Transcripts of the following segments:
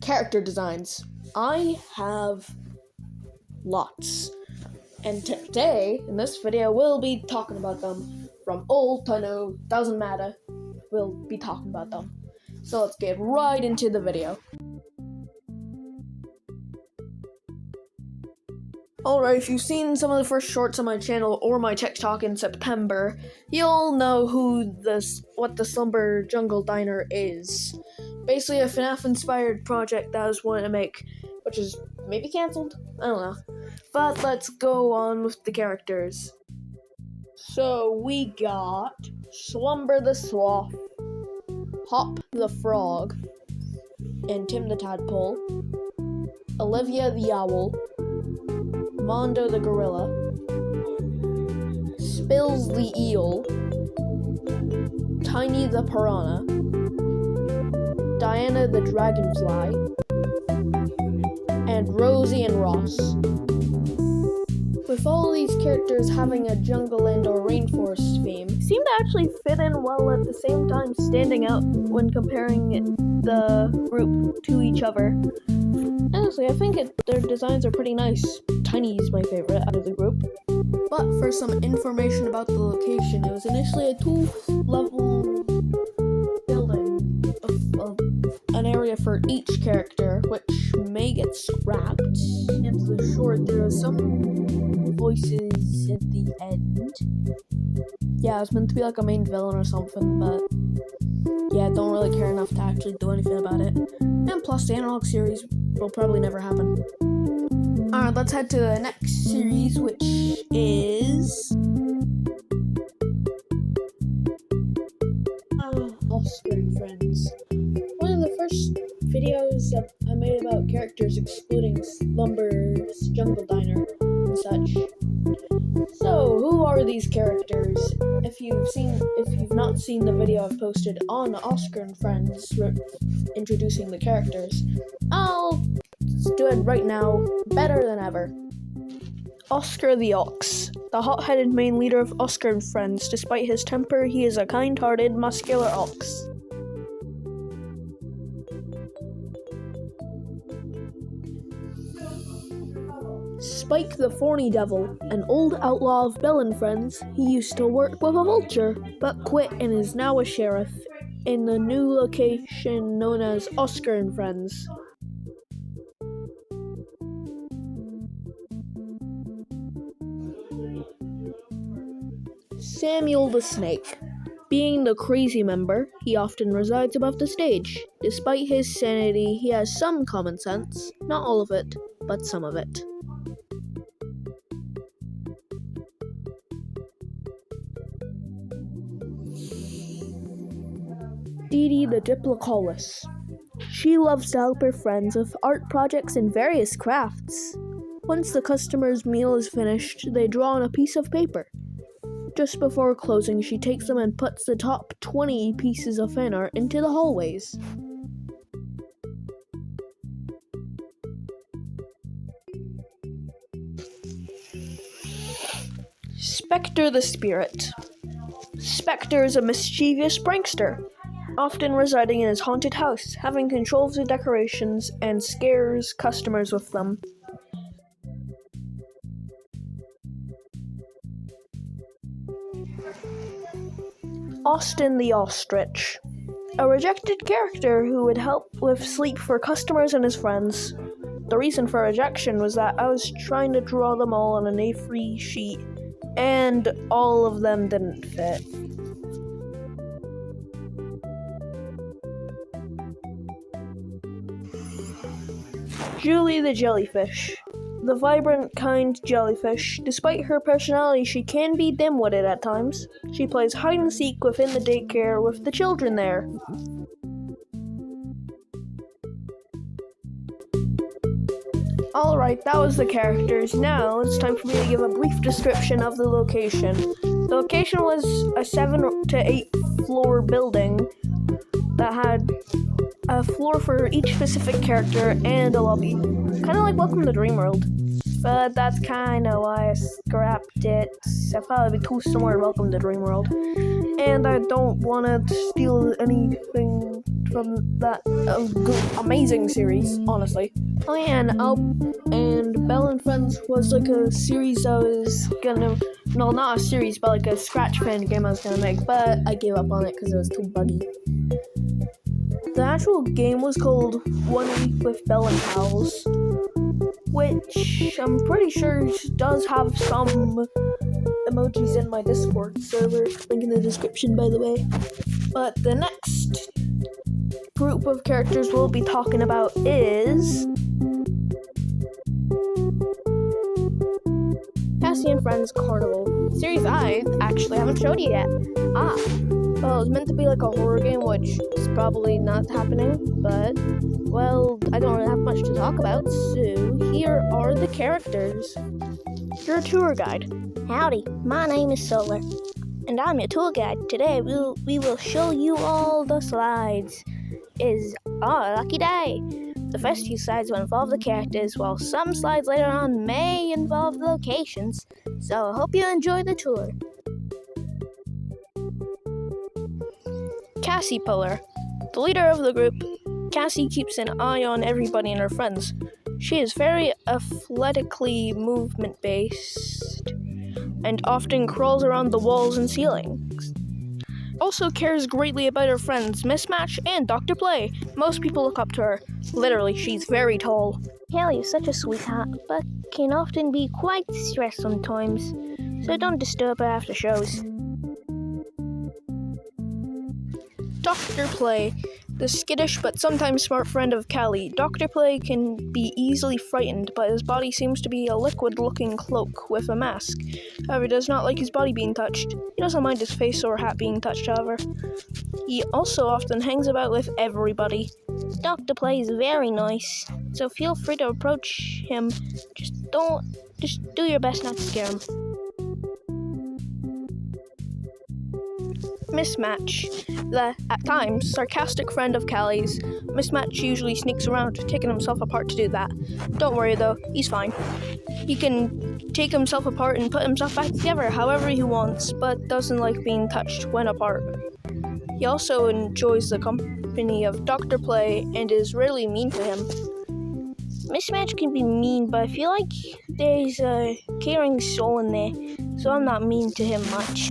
character designs. I have lots. And today, in this video, we'll be talking about them. From old to new, doesn't matter. We'll be talking about them. So let's get right into the video. Alright, if you've seen some of the first shorts on my channel or my TikTok in September, you'll know what the Slumber Jungle Diner is. Basically a FNAF-inspired project that I was wanting to make, which is maybe cancelled? I don't know. But let's go on with the characters. So we got Slumber the Sloth, Hop the Frog, and Tim the Tadpole, Olivia the Owl, Mondo the Gorilla, Spills the Eel, Tiny the Piranha, Diana the Dragonfly, and Rosie and Ross. With all these characters having a jungle and or rainforest theme, seem to actually fit in well at the same time standing out when comparing the group to each other. Honestly, I think their designs are pretty nice. Tiny's my favorite out of the group. But for some information about the location, it was initially a 2-level building of an area for each character, which may get scrapped. And for the short, there are some voices at the end. Yeah, it was meant to be like a main villain or something, but yeah, don't really care enough to actually do anything about it. And plus, the analog series will probably never happen. Alright, let's head to the next series, which is Oscar and Friends. One of the first videos that I made about characters excluding Slumbers, Jungle Diner, and such. So, who are these characters? If you've not seen the video I've posted on Oscar and Friends introducing the characters, I'll do it right now, better than ever. Oscar the Ox, the hot-headed main leader of Oscar and Friends. Despite his temper, he is a kind-hearted, muscular ox. Spike the Thorny Devil, an old outlaw of Bill and Friends. He used to work with a vulture, but quit and is now a sheriff in the new location known as Oscar and Friends. Samuel the Snake. Being the crazy member, he often resides above the stage. Despite his sanity, he has some common sense. Not all of it, but some of it. Dee Dee the Diplocolus. She loves to help her friends with art projects and various crafts. Once the customer's meal is finished, they draw on a piece of paper. Just before closing, she takes them and puts the top 20 pieces of fan art into the hallways. Spectre the Spirit. Spectre is a mischievous prankster, often residing in his haunted house, having control of the decorations and scares customers with them. Austin the Ostrich, a rejected character who would help with sleep for customers and his friends. The reason for rejection was that I was trying to draw them all on an A3 sheet, and all of them didn't fit. Julie the Jellyfish, the vibrant, kind jellyfish. Despite her personality, she can be dim-witted at times. She plays hide-and-seek within the daycare with the children there. Alright, that was the characters. Now, it's time for me to give a brief description of the location. The location was a 7 to 8 floor building that had a floor for each specific character and a lobby. Kind of like Welcome to Dreamworld. But that's kind of why I scrapped it. I thought it'd be too similar to Welcome to Dreamworld. And I don't want to steal anything from that amazing series, honestly. Oh yeah, and Belle and Friends was like a series I was gonna, no, not a series, but like a scratch fan game I was gonna make, but I gave up on it because it was too buggy. The actual game was called 1 Week with Belle and Pals, which I'm pretty sure does have some emojis in my Discord server, link in the description by the way. But the next group of characters we'll be talking about is Cassie and Friends Carnival. Series I actually haven't showed you yet. Well, it was meant to be like a horror game, which is probably not happening, but, well, I don't really have much to talk about, so here are the characters. Your tour guide. Howdy, my name is Solar, and I'm your tour guide. Today we will show you all the slides. Is our lucky day. The first few slides will involve the characters, while some slides later on may involve the locations, so I hope you enjoy the tour. Cassie Pillar. The leader of the group, Cassie keeps an eye on everybody and her friends. She is very athletically movement-based and often crawls around the walls and ceilings. Also cares greatly about her friends, Mismatch and Dr. Play. Most people look up to her. Literally, she's very tall. Kelly is such a sweetheart, but can often be quite stressed sometimes, so don't disturb her after shows. Dr. Play, the skittish but sometimes smart friend of Callie. Dr. Play can be easily frightened, but his body seems to be a liquid-looking cloak with a mask. However, he does not like his body being touched. He doesn't mind his face or hat being touched, however. He also often hangs about with everybody. Dr. Play is very nice, so feel free to approach him. Just do your best not to scare him. Mismatch, the, at times, sarcastic friend of Callie's. Mismatch usually sneaks around, taking himself apart to do that. Don't worry though, he's fine. He can take himself apart and put himself back together however he wants, but doesn't like being touched when apart. He also enjoys the company of Dr. Play and is rarely mean to him. Mismatch can be mean, but I feel like there's a caring soul in there, so I'm not mean to him much.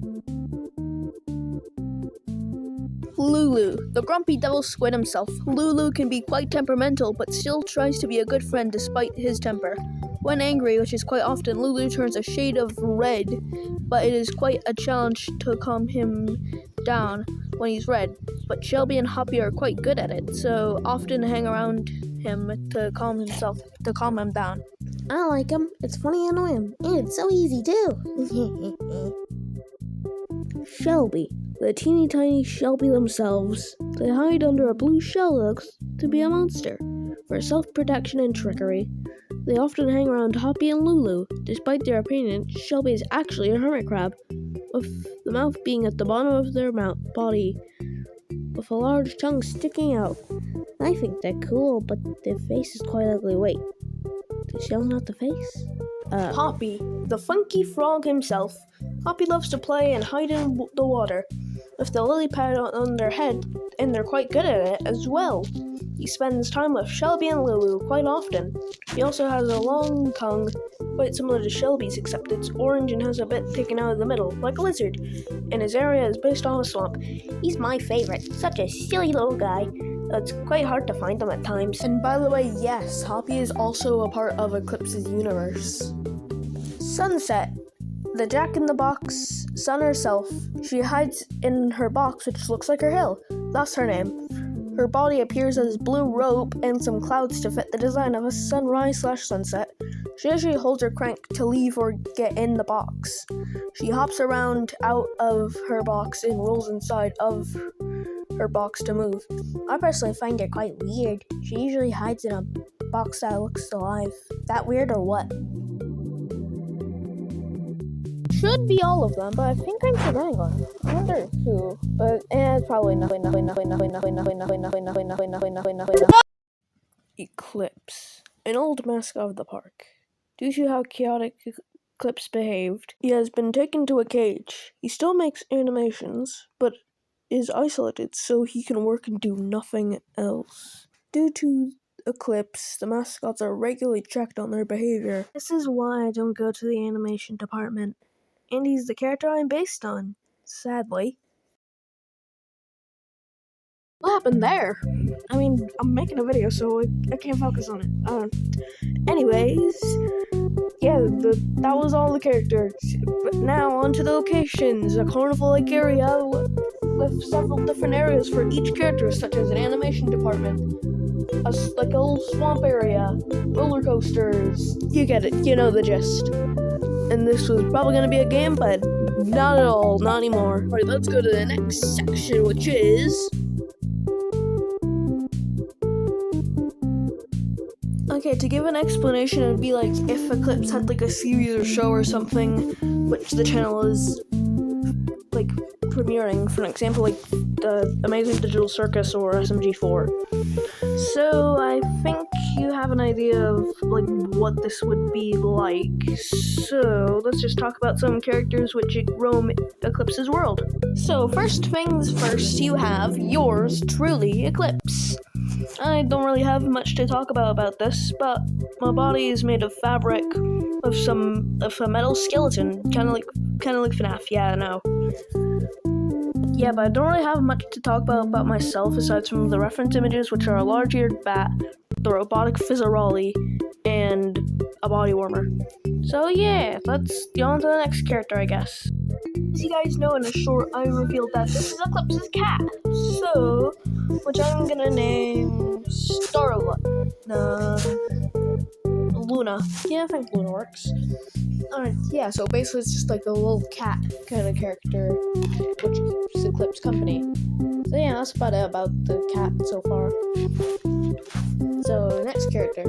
Lulu, the grumpy devil squid himself. Lulu can be quite temperamental, but still tries to be a good friend despite his temper. When angry, which is quite often, Lulu turns a shade of red, but it is quite a challenge to calm him down when he's red. But Shelby and Hoppy are quite good at it, so often hang around him to calm him down. I like him. It's funny and annoy him, and it's so easy too. Shelby, the teeny tiny Shelby themselves. They hide under a blue shell that looks to be a monster, for self-protection and trickery. They often hang around Hoppy and Lulu. Despite their appearance, Shelby is actually a hermit crab, with the mouth being at the bottom of their body, with a large tongue sticking out. I think they're cool, but their face is quite ugly. Wait, the shell's not the face? Hoppy, the funky frog himself. Hoppy loves to play and hide in the water, with the lily pad on their head, and they're quite good at it as well. He spends time with Shelby and Lulu quite often. He also has a long tongue, quite similar to Shelby's, except it's orange and has a bit taken out of the middle, like a lizard, and his area is based on a swamp. He's my favorite, such a silly little guy. It's quite hard to find him at times. And by the way, yes, Hoppy is also a part of Eclipse's universe. Sunset, the Jack-in-the-Box sun herself. She hides in her box, which looks like her hill, thus her name. Her body appears as blue rope and some clouds to fit the design of a sunrise/sunset. She usually holds her crank to leave or get in the box. She hops around out of her box and rolls inside of her box to move. I personally find her quite weird. She usually hides in a box that looks alive. That weird or what? Should be all of them, but I think I'm forgetting one. I wonder who, but it's probably nothing. Eclipse, an old mascot of the park. Due to how chaotic Eclipse behaved, he has been taken to a cage. He still makes animations, but is isolated, so he can work and do nothing else. Due to Eclipse, the mascots are regularly checked on their behavior. This is why I don't go to the animation department. Andy's the character I'm based on, sadly. What happened there? I mean, I'm making a video, so I can't focus on it. Anyways, yeah, that was all the characters. But now on to the locations. A carnival-like area with several different areas for each character, such as an animation department, a little swamp area, roller coasters. You get it. You know the gist. And this was probably going to be a game, but not at all. Not anymore. Alright, let's go to the next section, which is... Okay, to give an explanation, it'd be like if Eclipse had like a series or show or something, which the channel is like premiering, for an example, like the Amazing Digital Circus or SMG4. So I think you have an idea of like what this would be like. So let's just talk about some characters which roam Eclipse's world. So first things first, you have yours truly, Eclipse. I don't really have much to talk about this, but my body is made of fabric of a metal skeleton, kind of like FNAF. Yeah, I know. Yeah, but I don't really have much to talk about myself aside from the reference images, which are a large-eared bat, the robotic Fizzarolli, and a body warmer. So yeah, let's go on to the next character, I guess. As you guys know, in a short, I revealed that this is Eclipse's cat. So, which I'm gonna name Luna. Yeah, I think Luna works. Alright, yeah, so basically it's just like a little cat kind of character, which keeps Eclipse company. So yeah, that's about it about the cat so far. So, next character.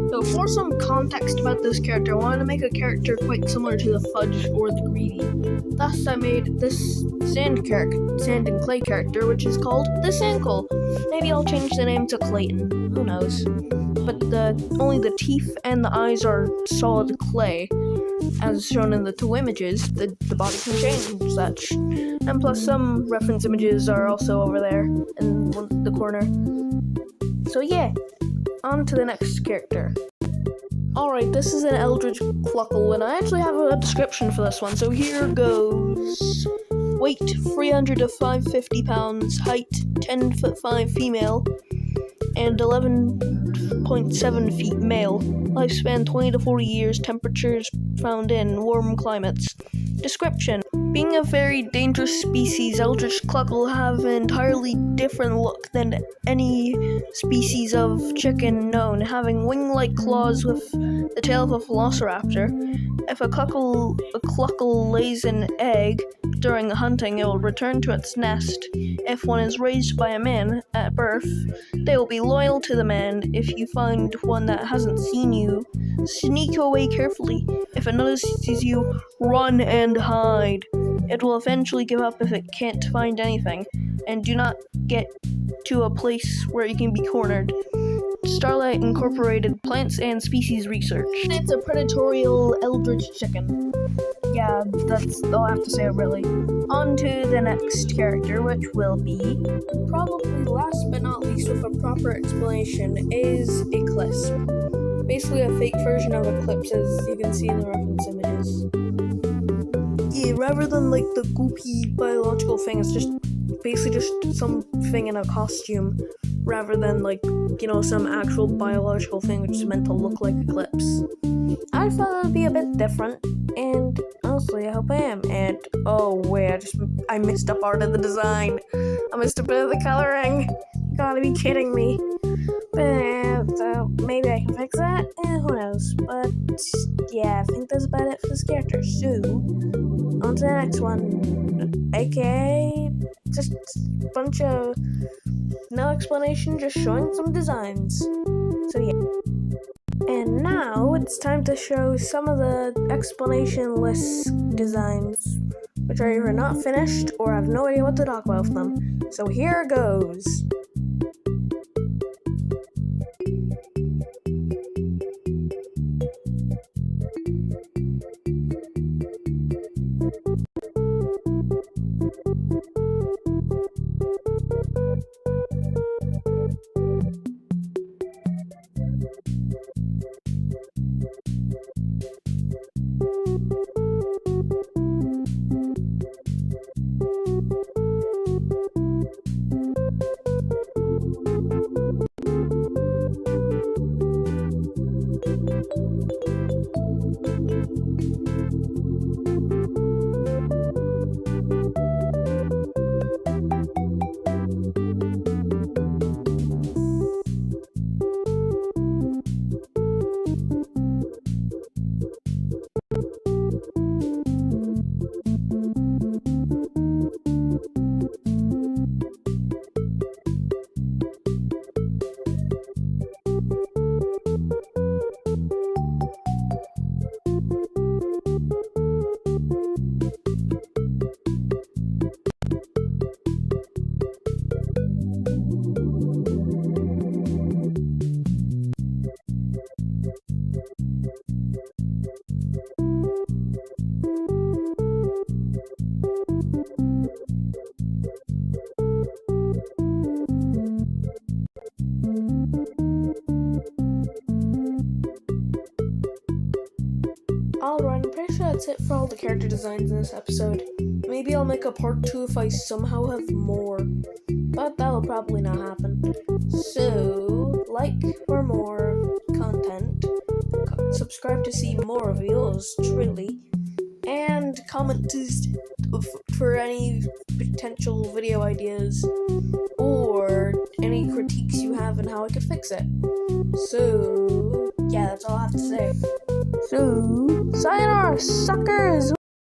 So for some context about this character, I wanted to make a character quite similar to the Fudge or the Greedy. Thus I made this sand and clay character, which is called the Sandcole. Maybe I'll change the name to Clayton, who knows. But only the teeth and the eyes are solid clay, as shown in the two images. The body can change such. And plus some reference images are also over there in the corner. So yeah, on to the next character. Alright, this is an Eldritch Cluckle, and I actually have a description for this one, so here goes. Weight, 300 to 550 pounds, height, 10 foot 5 female, and 11.7 feet male. Lifespan, 20 to 40 years, temperatures found in warm climates. Description. Being a very dangerous species, Eldritch Cluckle have an entirely different look than any species of chicken known, having wing-like claws with the tail of a velociraptor. If a cluckle lays an egg during hunting, it will return to its nest. If one is raised by a man at birth, they will be loyal to the man. If you find one that hasn't seen you, sneak away carefully. If it notices you, run and hide. It will eventually give up if it can't find anything, and do not get to a place where you can be cornered. Starlight Incorporated Plants and Species Research. It's a predatorial eldritch chicken. Yeah, that's all I have to say really. On to the next character, which will be, probably last but not least with a proper explanation, is Eclipse. Basically a fake version of Eclipse, as you can see in the reference images. Yeah, rather than like the goopy biological thing, it's just basically just something in a costume, rather than like, you know, some actual biological thing which is meant to look like Eclipse. I thought it would be a bit different, and honestly, I hope I am. And oh wait, I missed a part of the design. I missed a bit of the coloring. You gotta be kidding me. But so maybe I can fix that. Who knows? But yeah, I think that's about it for this character. So on to the next one, aka just a bunch of no explanation, just showing some designs. So yeah. And now it's time to show some of the explanation-less designs, which are either not finished or I have no idea what to talk about with them. So here goes. Alright, I'm pretty sure that's it for all the character designs in this episode. Maybe I'll make a part 2 if I somehow have more, but that'll probably not happen. So, like for more content, subscribe to see more of yours truly, and comment for any potential video ideas or any critiques you have and how I could fix it. So, yeah, that's all I have to say. So, sayonara, suckers!